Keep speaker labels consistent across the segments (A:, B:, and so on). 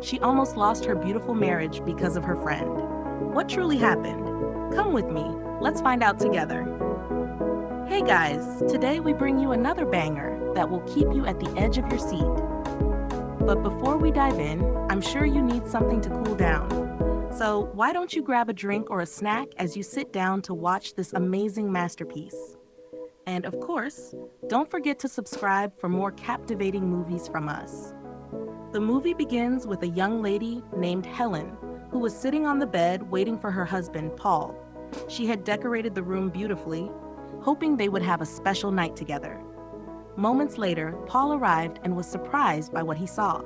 A: She almost lost her beautiful marriage because of her friend. What truly happened? Come with me, let's find out together. Hey guys, today we bring you another banger that will keep you at the edge of your seat. But before we dive in, I'm sure you need something to cool down. So why don't you grab a drink or a snack as you sit down to watch this amazing masterpiece? And of course, don't forget to subscribe for more captivating movies from us. The movie begins with a young lady named Helen, who was sitting on the bed waiting for her husband, Paul. She had decorated the room beautifully, hoping they would have a special night together. Moments later, Paul arrived and was surprised by what he saw.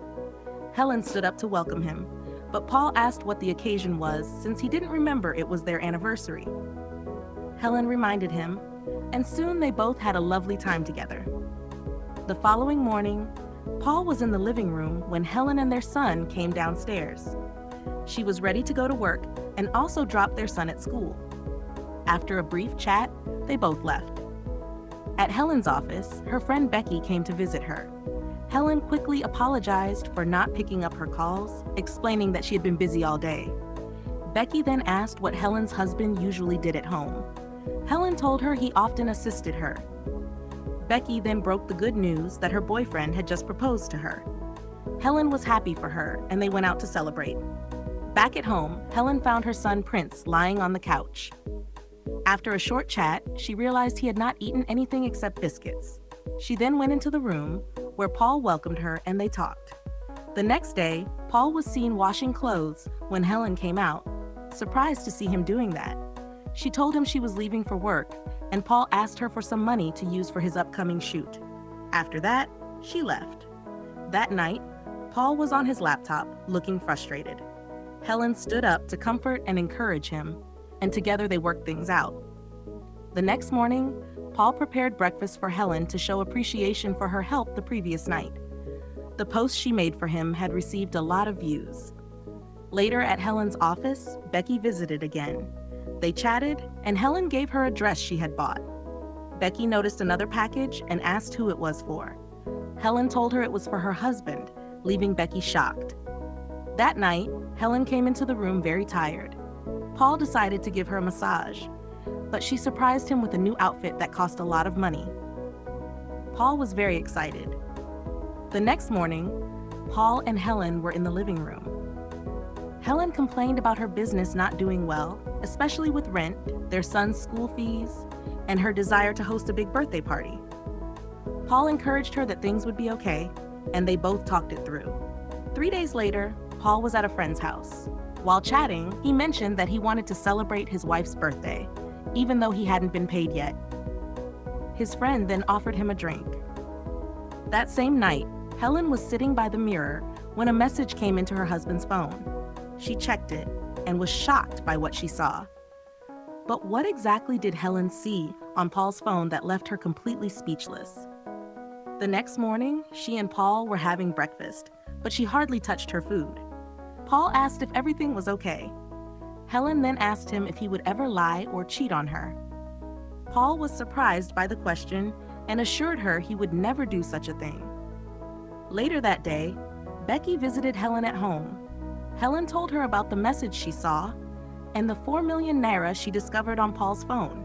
A: Helen stood up to welcome him, but Paul asked what the occasion was since he didn't remember it was their anniversary. Helen reminded him, and soon they both had a lovely time together. The following morning, Paul was in the living room when Helen and their son came downstairs. She was ready to go to work and also dropped their son at school. After a brief chat, they both left. At Helen's office, her friend Becky came to visit her. Helen quickly apologized for not picking up her calls, explaining that she had been busy all day. Becky then asked what Helen's husband usually did at home. Helen told her he often assisted her. Becky then broke the good news that her boyfriend had just proposed to her. Helen was happy for her, and they went out to celebrate. Back at home, Helen found her son Prince lying on the couch. After a short chat, she realized he had not eaten anything except biscuits. She then went into the room, where Paul welcomed her and they talked. The next day, Paul was seen washing clothes when Helen came out, surprised to see him doing that. She told him she was leaving for work, and Paul asked her for some money to use for his upcoming shoot. After that, she left. That night, Paul was on his laptop, looking frustrated. Helen stood up to comfort and encourage him, and together they worked things out. The next morning, Paul prepared breakfast for Helen to show appreciation for her help the previous night. The post she made for him had received a lot of views. Later at Helen's office, Becky visited again. They chatted, and Helen gave her a dress she had bought. Becky noticed another package and asked who it was for. Helen told her it was for her husband, leaving Becky shocked. That night, Helen came into the room very tired. Paul decided to give her a massage, but she surprised him with a new outfit that cost a lot of money. Paul was very excited. The next morning, Paul and Helen were in the living room. Helen complained about her business not doing well, especially with rent, their son's school fees, and her desire to host a big birthday party. Paul encouraged her that things would be okay, and they both talked it through. 3 days later, Paul was at a friend's house. While chatting, he mentioned that he wanted to celebrate his wife's birthday, even though he hadn't been paid yet. His friend then offered him a drink. That same night, Helen was sitting by the mirror when a message came into her husband's phone. She checked it and was shocked by what she saw. But what exactly did Helen see on Paul's phone that left her completely speechless? The next morning, she and Paul were having breakfast, but she hardly touched her food. Paul asked if everything was okay. Helen then asked him if he would ever lie or cheat on her. Paul was surprised by the question and assured her he would never do such a thing. Later that day, Becky visited Helen at home. Helen told her about the message she saw and the 4 million naira she discovered on Paul's phone.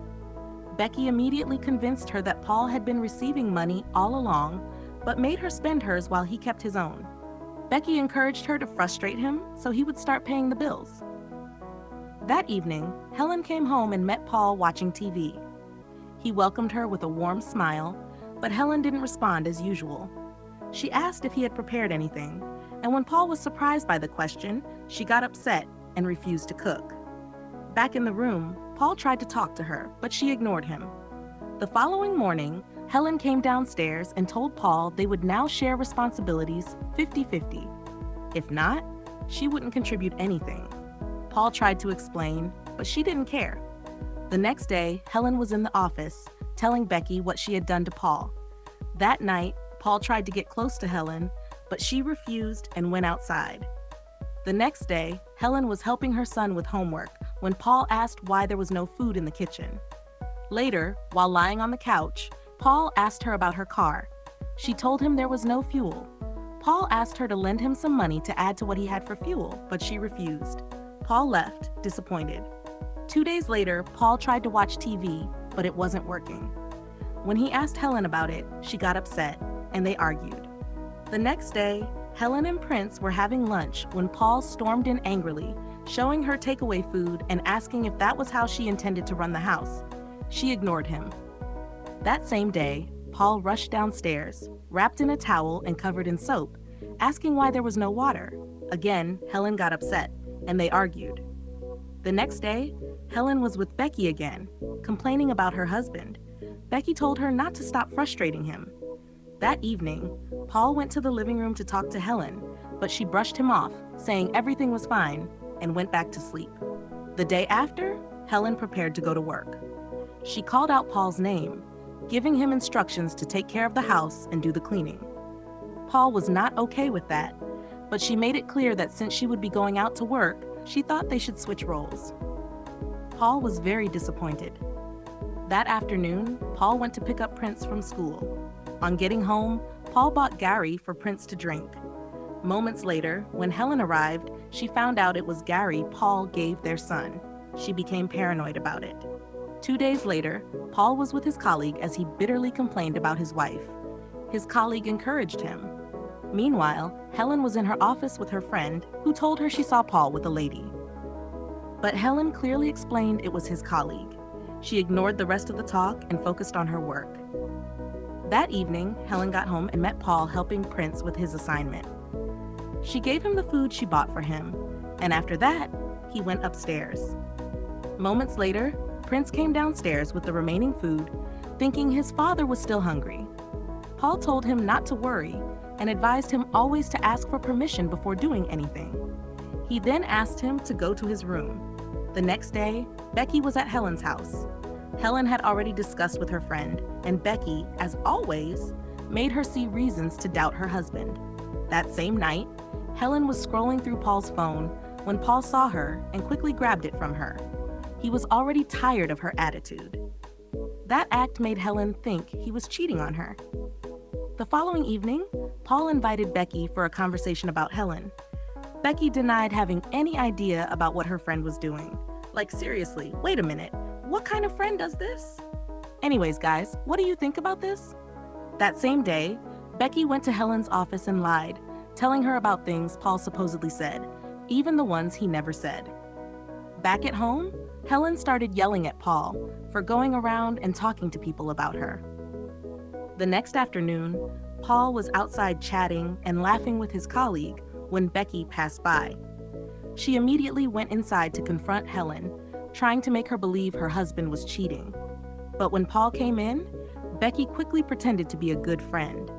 A: Becky immediately convinced her that Paul had been receiving money all along, but made her spend hers while he kept his own. Becky encouraged her to frustrate him so he would start paying the bills. That evening, Helen came home and met Paul watching TV. He welcomed her with a warm smile, but Helen didn't respond as usual. She asked if he had prepared anything, and when Paul was surprised by the question, she got upset and refused to cook. Back in the room, Paul tried to talk to her, but she ignored him. The following morning, Helen came downstairs and told Paul they would now share responsibilities 50-50. If not, she wouldn't contribute anything. Paul tried to explain, but she didn't care. The next day, Helen was in the office, telling Becky what she had done to Paul. That night, Paul tried to get close to Helen, but she refused and went outside. The next day, Helen was helping her son with homework when Paul asked why there was no food in the kitchen. Later, while lying on the couch, Paul asked her about her car. She told him there was no fuel. Paul asked her to lend him some money to add to what he had for fuel, but she refused. Paul left, disappointed. 2 days later, Paul tried to watch TV, but it wasn't working. When he asked Helen about it, she got upset, and they argued. The next day, Helen and Prince were having lunch when Paul stormed in angrily, showing her takeaway food and asking if that was how she intended to run the house. She ignored him. That same day, Paul rushed downstairs, wrapped in a towel and covered in soap, asking why there was no water. Again, Helen got upset, and they argued. The next day, Helen was with Becky again, complaining about her husband. Becky told her not to stop frustrating him. That evening, Paul went to the living room to talk to Helen, but she brushed him off, saying everything was fine, and went back to sleep. The day after, Helen prepared to go to work. She called out Paul's name, giving him instructions to take care of the house and do the cleaning. Paul was not okay with that, but she made it clear that since she would be going out to work, she thought they should switch roles. Paul was very disappointed. That afternoon, Paul went to pick up Prince from school. On getting home, Paul bought Gary for Prince to drink. Moments later, when Helen arrived, she found out it was Gary Paul gave their son. She became paranoid about it. 2 days later, Paul was with his colleague as he bitterly complained about his wife. His colleague encouraged him. Meanwhile, Helen was in her office with her friend, who told her she saw Paul with a lady. But Helen clearly explained it was his colleague. She ignored the rest of the talk and focused on her work. That evening, Helen got home and met Paul helping Prince with his assignment. She gave him the food she bought for him, and after that, he went upstairs. Moments later, Prince came downstairs with the remaining food, thinking his father was still hungry. Paul told him not to worry and advised him always to ask for permission before doing anything. He then asked him to go to his room. The next day, Becky was at Helen's house. Helen had already discussed with her friend, and Becky, as always, made her see reasons to doubt her husband. That same night, Helen was scrolling through Paul's phone when Paul saw her and quickly grabbed it from her. He was already tired of her attitude. That act made Helen think he was cheating on her. The following evening, Paul invited Becky for a conversation about Helen. Becky denied having any idea about what her friend was doing. Like, seriously, wait a minute, what kind of friend does this? Anyways, guys, what do you think about this? That same day, Becky went to Helen's office and lied, telling her about things Paul supposedly said, even the ones he never said. Back at home, Helen started yelling at Paul for going around and talking to people about her. The next afternoon, Paul was outside chatting and laughing with his colleague when Becky passed by. She immediately went inside to confront Helen, trying to make her believe her husband was cheating. But when Paul came in, Becky quickly pretended to be a good friend.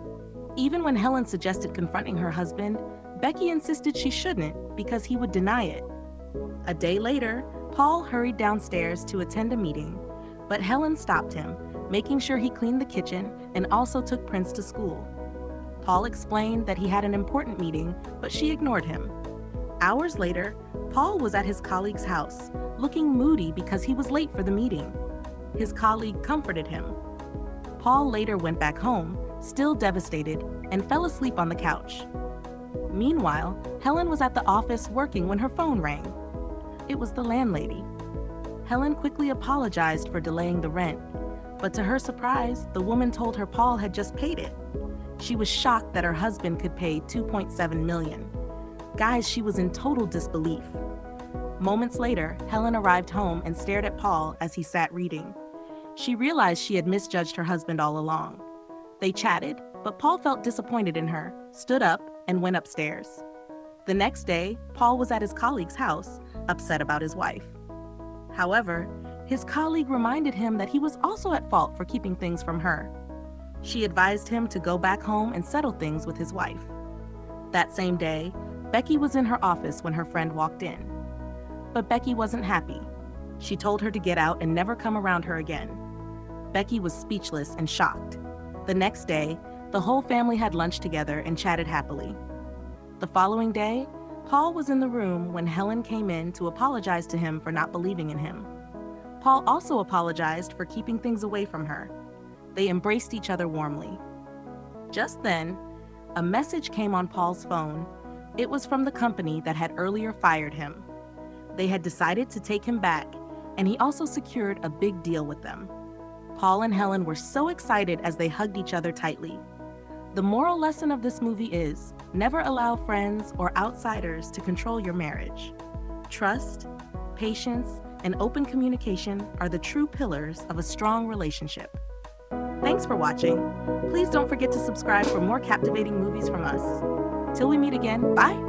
A: Even when Helen suggested confronting her husband, Becky insisted she shouldn't because he would deny it. A day later, Paul hurried downstairs to attend a meeting, but Helen stopped him, making sure he cleaned the kitchen and also took Prince to school. Paul explained that he had an important meeting, but she ignored him. Hours later, Paul was at his colleague's house, looking moody because he was late for the meeting. His colleague comforted him. Paul later went back home, still devastated, and fell asleep on the couch. Meanwhile, Helen was at the office working when her phone rang. It was the landlady. Helen quickly apologized for delaying the rent, but to her surprise, the woman told her Paul had just paid it. She was shocked that her husband could pay $2.7 million. Guys, she was in total disbelief. Moments later, Helen arrived home and stared at Paul as he sat reading. She realized she had misjudged her husband all along. They chatted, but Paul felt disappointed in her, stood up, and went upstairs. The next day, Paul was at his colleague's house, upset about his wife. However, his colleague reminded him that he was also at fault for keeping things from her. She advised him to go back home and settle things with his wife. That same day, Becky was in her office when her friend walked in. But Becky wasn't happy. She told her to get out and never come around her again. Becky was speechless and shocked. The next day, the whole family had lunch together and chatted happily. The following day, Paul was in the room when Helen came in to apologize to him for not believing in him. Paul also apologized for keeping things away from her. They embraced each other warmly. Just then, A message came on Paul's phone. It was from the company that had earlier fired him. They had decided to take him back, and he also secured a big deal with them. Paul and Helen were so excited as they hugged each other tightly. The moral lesson of this movie is never allow friends or outsiders to control your marriage. Trust, patience, and open communication are the true pillars of a strong relationship. Thanks for watching. Please don't forget to subscribe for more captivating movies from us. Till we meet again, bye!